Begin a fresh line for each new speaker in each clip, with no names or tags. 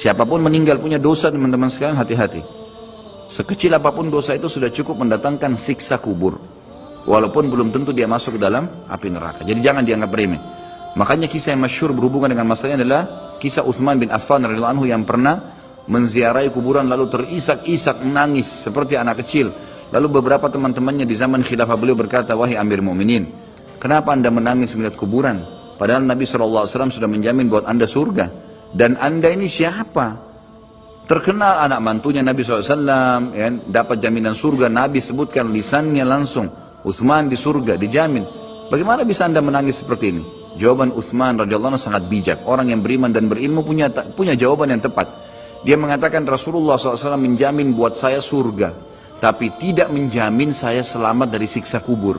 Siapapun meninggal punya dosa, teman-teman sekalian, hati-hati. Sekecil apapun dosa itu sudah cukup mendatangkan siksa kubur. Walaupun belum tentu dia masuk ke dalam api neraka. Jadi jangan dianggap remeh. Makanya kisah yang masyhur berhubungan dengan masalah ini adalah kisah Utsman bin Affan radhiyallahu anhu yang pernah menziarahi kuburan lalu terisak-isak menangis seperti anak kecil. Lalu beberapa teman-temannya di zaman khilafah beliau berkata, wahai Amir Mu'minin, kenapa anda menangis melihat kuburan? Padahal Nabi SAW sudah menjamin buat anda surga. Dan anda ini siapa? Terkenal anak mantunya Nabi SAW, ya, dapat jaminan surga. Nabi sebutkan lisannya langsung, Utsman di surga, dijamin. Bagaimana bisa anda menangis seperti ini? Jawaban Utsman radhiyallahu anhu sangat bijak. Orang yang beriman dan berilmu punya jawaban yang tepat. Dia mengatakan Rasulullah SAW menjamin buat saya surga, tapi tidak menjamin saya selamat dari siksa kubur.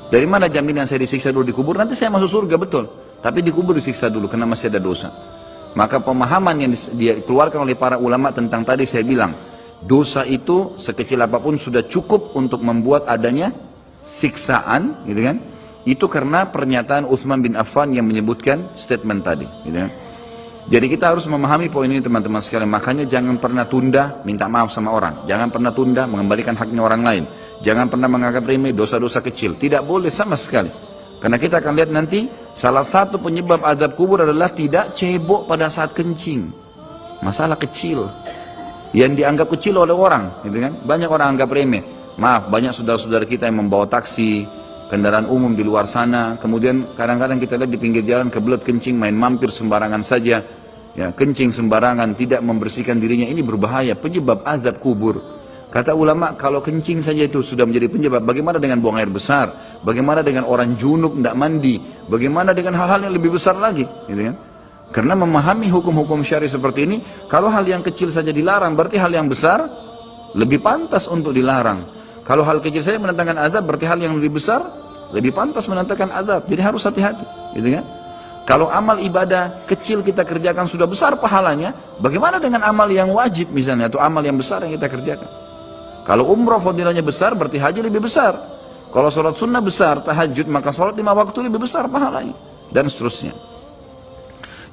Dari mana jaminan saya disiksa dulu di kubur? Nanti saya masuk surga, betul. Tapi di kubur disiksa dulu karena masih ada dosa. Maka pemahaman yang dikeluarkan oleh para ulama tentang tadi saya bilang, dosa itu sekecil apapun sudah cukup untuk membuat adanya siksaan, gitu kan? Itu karena pernyataan Utsman bin Affan yang menyebutkan statement tadi, gitu kan? Jadi kita harus memahami poin ini, teman-teman sekalian. Makanya jangan pernah tunda minta maaf sama orang. Jangan pernah tunda mengembalikan haknya orang lain. Jangan pernah menganggap remeh dosa-dosa kecil. Tidak boleh sama sekali. Karena kita akan lihat nanti salah satu penyebab azab kubur adalah tidak cebok pada saat kencing. Masalah kecil yang dianggap kecil oleh orang, gitu kan? Banyak orang anggap remeh. Maaf, banyak saudara-saudara kita yang membawa taksi, kendaraan umum di luar sana, kemudian kadang-kadang kita lihat di pinggir jalan kebelet kencing, main mampir sembarangan saja, ya, kencing sembarangan, tidak membersihkan dirinya. Ini berbahaya, penyebab azab kubur. Kata ulama, kalau kencing saja itu sudah menjadi penyebab, bagaimana dengan buang air besar? Bagaimana dengan orang junub tidak mandi? Bagaimana dengan hal-hal yang lebih besar lagi? Gitu kan? Karena memahami hukum-hukum syari seperti ini, kalau hal yang kecil saja dilarang, berarti hal yang besar lebih pantas untuk dilarang. Kalau hal kecil saja mendatangkan azab, berarti hal yang lebih besar lebih pantas mendatangkan azab. Jadi harus hati-hati, gitu kan? Kalau amal ibadah kecil kita kerjakan sudah besar pahalanya, bagaimana dengan amal yang wajib misalnya, atau amal yang besar yang kita kerjakan? Kalau umrah fadilahnya besar, berarti haji lebih besar. Kalau sholat sunnah besar, tahajud, maka sholat 5 waktu lebih besar pahalanya. Dan seterusnya.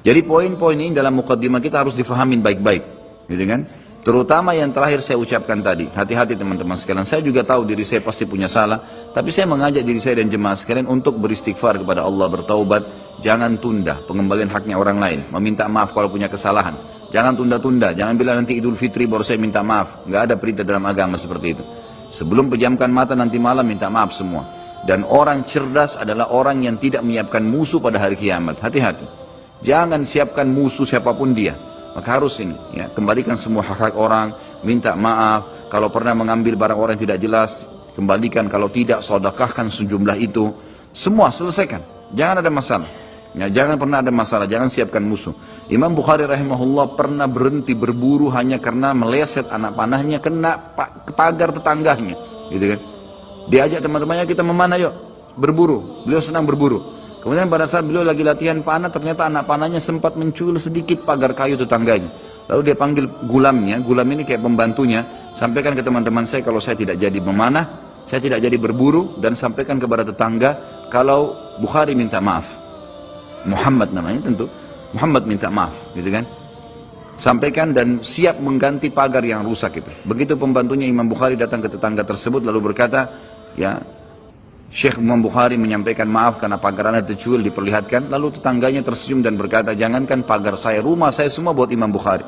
Jadi poin-poin ini dalam mukaddimah kita harus difahamin baik-baik, gitu kan? Terutama yang terakhir saya ucapkan tadi. Hati-hati teman-teman sekalian. Saya juga tahu diri saya pasti punya salah, tapi saya mengajak diri saya dan jemaah sekalian untuk beristighfar kepada Allah, bertaubat. Jangan tunda pengembalian haknya orang lain, meminta maaf kalau punya kesalahan. Jangan tunda-tunda, jangan bilang nanti Idul Fitri baru saya minta maaf. Nggak ada perintah dalam agama seperti itu. Sebelum pejamkan mata nanti malam minta maaf semua. Dan orang cerdas adalah orang yang tidak menyiapkan musuh pada hari kiamat. Hati-hati. Jangan siapkan musuh siapapun dia. Maka harus ini, ya, kembalikan semua hak-hak orang, minta maaf. Kalau pernah mengambil barang orang yang tidak jelas, kembalikan. Kalau tidak, sedekahkan sejumlah itu. Semua selesaikan. Jangan ada masalah. Ya, jangan pernah ada masalah, jangan siapkan musuh. Imam Bukhari rahimahullah pernah berhenti berburu hanya karena meleset anak panahnya kena pagar tetangganya, gitu kan? Diajak teman-temannya, kita memanah yuk, berburu. Beliau senang berburu. Kemudian pada saat beliau lagi latihan panah, ternyata anak panahnya sempat mencuil sedikit pagar kayu tetangganya. Lalu dia panggil gulamnya, gulam ini kayak pembantunya, sampaikan ke teman-teman saya kalau saya tidak jadi memanah, saya tidak jadi berburu, dan sampaikan kepada tetangga kalau Bukhari minta maaf. Muhammad namanya tentu, Muhammad minta maaf, gitu kan? Sampaikan dan siap mengganti pagar yang rusak itu. Begitu pembantunya Imam Bukhari datang ke tetangga tersebut lalu berkata, ya, Syekh Imam Bukhari menyampaikan maaf karena pagar anda tercuil, diperlihatkan. Lalu tetangganya tersenyum dan berkata, jangankan pagar saya, rumah saya semua buat Imam Bukhari.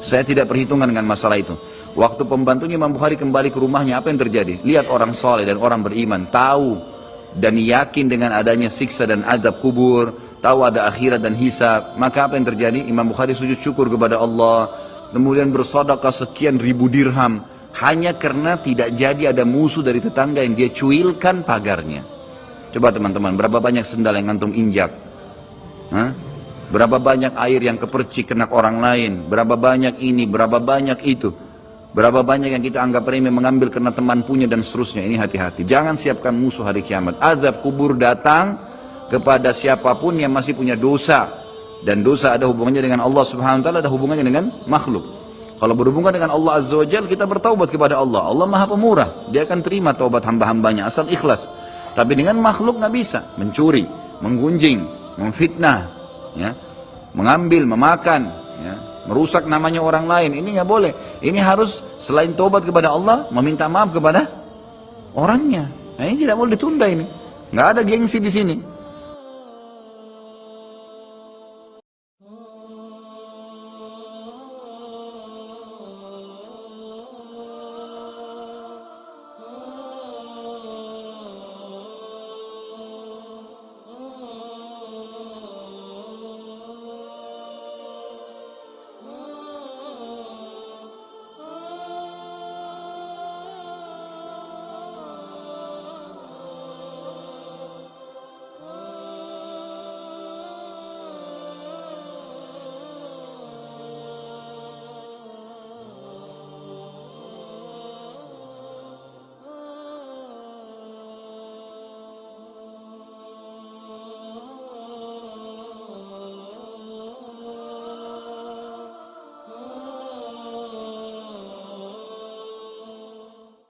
Saya tidak perhitungan dengan masalah itu. Waktu pembantunya Imam Bukhari kembali ke rumahnya, apa yang terjadi? Lihat orang soleh dan orang beriman, tahu dan yakin dengan adanya siksa dan azab kubur, tahu ada akhirat dan hisab. Maka apa yang terjadi? Imam Bukhari sujud syukur kepada Allah, kemudian bersedekah sekian ribu dirham, hanya karena tidak jadi ada musuh dari tetangga yang dia cuilkan pagarnya. Coba teman-teman, berapa banyak sendal yang antum injak? Hah? Berapa banyak air yang kepercik kena orang lain? Berapa banyak ini, berapa banyak itu? Berapa banyak yang kita anggap remeh mengambil karena teman punya dan seterusnya. Ini hati-hati. Jangan siapkan musuh hari kiamat. Azab kubur datang kepada siapapun yang masih punya dosa. Dan dosa ada hubungannya dengan Allah subhanahu wa ta'ala, ada hubungannya dengan makhluk. Kalau berhubungan dengan Allah azza wa jalla, kita bertaubat kepada Allah. Allah maha pemurah. Dia akan terima taubat hamba-hambanya asal ikhlas. Tapi dengan makhluk nggak bisa. Mencuri, menggunjing, memfitnah, ya, mengambil, memakan. ya, merusak namanya orang lain, ini nggak boleh. Ini harus selain tobat kepada Allah, meminta maaf kepada orangnya. Nah, ini tidak boleh ditunda ini. Nggak ada gengsi di sini.